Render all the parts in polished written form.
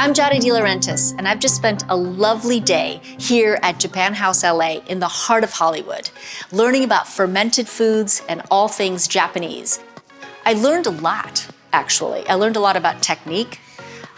I'm Giada De Laurentiis, and I've just spent a lovely day here at Japan House LA in the heart of Hollywood, learning about fermented foods and all things Japanese. I learned a lot, actually. I learned a lot about technique.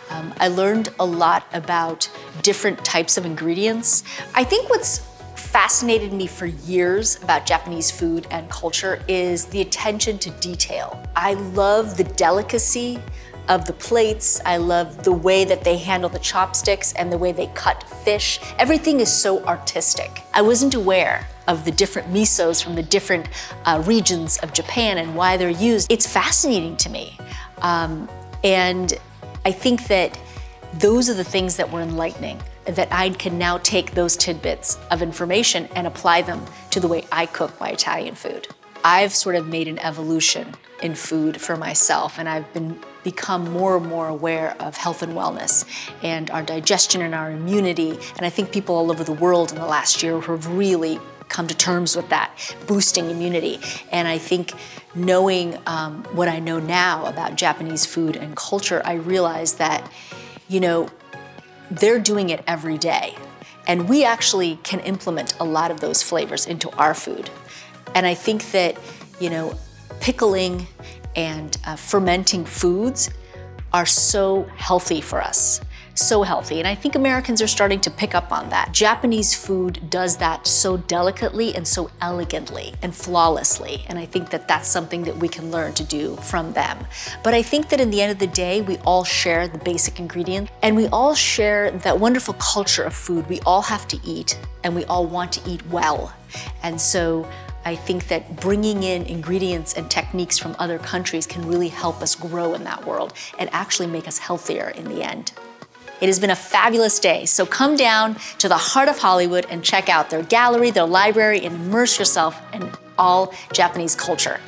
I learned a lot about different types of ingredients. I think what's fascinated me for years about Japanese food and culture is the attention to detail. I love the delicacy of the plates. I love the way that they handle the chopsticks and the way they cut fish. Everything is so artistic. I wasn't aware of the different misos from the different regions of Japan and why they're used. It's fascinating to me. And I think that those are the things that were enlightening, that I can now take those tidbits of information and apply them to the way I cook my Italian food. I've sort of made an evolution in food for myself, and I've become more and more aware of health and wellness and our digestion and our immunity. And I think people all over the world in the last year have really come to terms with that, boosting immunity. And I think knowing what I know now about Japanese food and culture, I realize that, they're doing it every day. And we actually can implement a lot of those flavors into our food. And I think that, pickling and fermenting foods are so healthy for us, so healthy. And I think Americans are starting to pick up on that. Japanese food does that so delicately and so elegantly and flawlessly. And I think that that's something that we can learn to do from them. But I think that in the end of the day, we all share the basic ingredient and we all share that wonderful culture of food. We all have to eat and we all want to eat well. And so I think that bringing in ingredients and techniques from other countries can really help us grow in that world and actually make us healthier in the end. It has been a fabulous day, so come down to the heart of Hollywood and check out their gallery, their library, and immerse yourself in all Japanese culture.